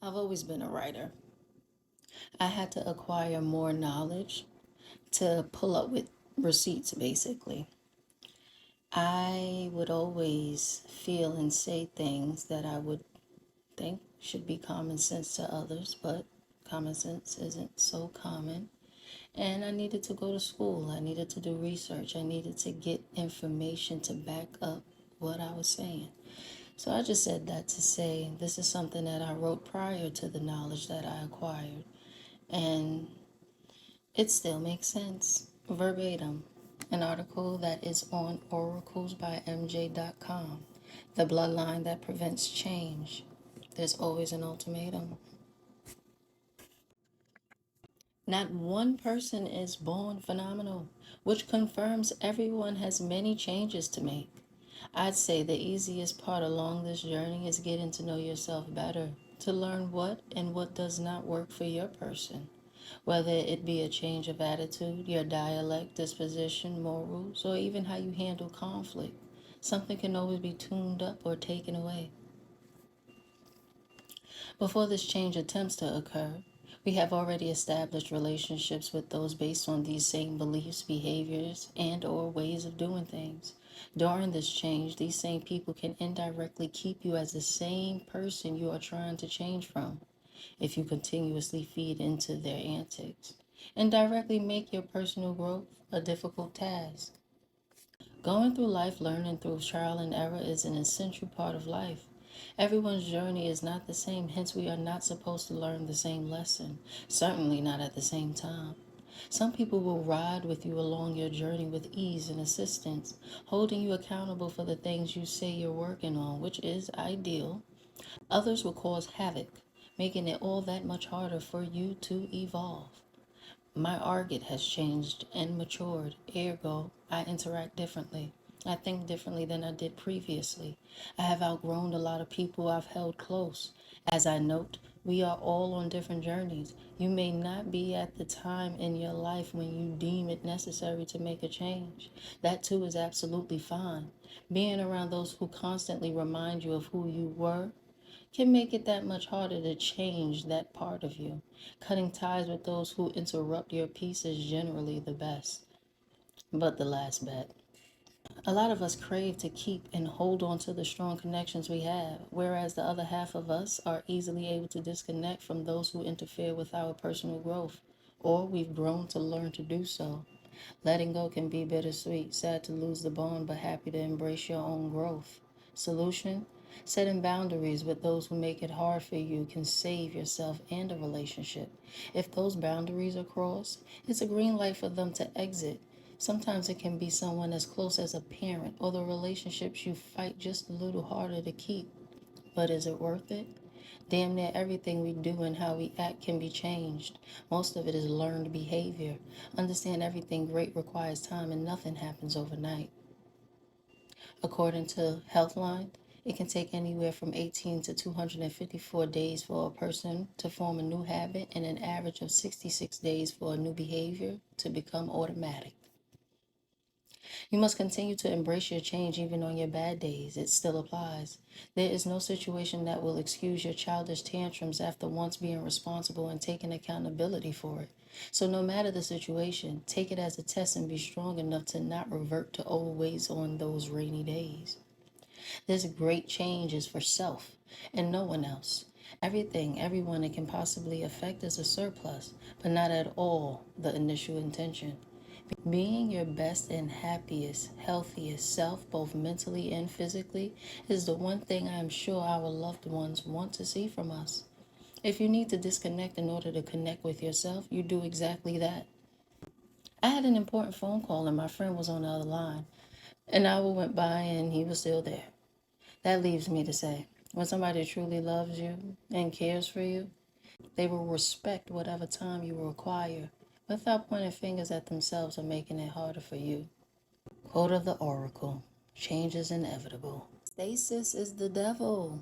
I've always been a writer. I had to acquire more knowledge to pull up with receipts, basically. I would always feel and say things that I would think should be common sense to others, but common sense isn't so common. And I needed to go to school. I needed to do research. I needed to get information to back up what I was saying. So I just said that to say this is something that I wrote prior to the knowledge that I acquired. And it still makes sense. Verbatim. An article that is on oraclesbymj.com. The bloodline that prevents change. There's always an ultimatum. Not one person is born phenomenal, which confirms everyone has many changes to make. I'd say the easiest part along this journey is getting to know yourself better, to learn what and what does not work for your person. Whether it be a change of attitude, your dialect, disposition, morals, or even how you handle conflict, something can always be tuned up or taken away. Before this change attempts to occur, we have already established relationships with those based on these same beliefs, behaviors, and or ways of doing things. During this change, these same people can indirectly keep you as the same person you are trying to change from if you continuously feed into their antics and directly make your personal growth a difficult task. Going through life learning through trial and error is an essential part of life. Everyone's journey is not the same, hence, we are not supposed to learn the same lesson, certainly not at the same time. Some people will ride with you along your journey with ease and assistance, holding you accountable for the things you say you're working on, which is ideal. Others will cause havoc, making it all that much harder for you to evolve. My argot has changed and matured, ergo, I interact differently. I think differently than I did previously. I have outgrown a lot of people I've held close. As I note, we are all on different journeys. You may not be at the time in your life when you deem it necessary to make a change. That too is absolutely fine. Being around those who constantly remind you of who you were can make it that much harder to change that part of you. Cutting ties with those who interrupt your peace is generally the best, but the last bet. A lot of us crave to keep and hold on to the strong connections we have, whereas the other half of us are easily able to disconnect from those who interfere with our personal growth, or we've grown to learn to do so. Letting go can be bittersweet, sad to lose the bond, but happy to embrace your own growth. Solution? Setting boundaries with those who make it hard for you can save yourself and a relationship. If those boundaries are crossed, it's a green light for them to exit. Sometimes it can be someone as close as a parent or the relationships you fight just a little harder to keep. But is it worth it? Damn near everything we do and how we act can be changed. Most of it is learned behavior. Understand everything great requires time and nothing happens overnight. According to Healthline, it can take anywhere from 18 to 254 days for a person to form a new habit and an average of 66 days for a new behavior to become automatic. You must continue to embrace your change even on your bad days. It still applies. There is no situation that will excuse your childish tantrums after once being responsible and taking accountability for it. So no matter the situation, take it as a test and be strong enough to not revert to old ways on those rainy days. This great change is for self and no one else. Everything, everyone it can possibly affect is a surplus, but not at all the initial intention. Being your best and happiest, healthiest self, both mentally and physically, is the one thing I am sure our loved ones want to see from us. If you need to disconnect in order to connect with yourself, you do exactly that. I had an important phone call and my friend was on the other line. An hour went by and he was still there. That leaves me to say, when somebody truly loves you and cares for you, they will respect whatever time you require without pointing fingers at themselves or making it harder for you. Quote of the Oracle: change is inevitable. Stasis is the devil.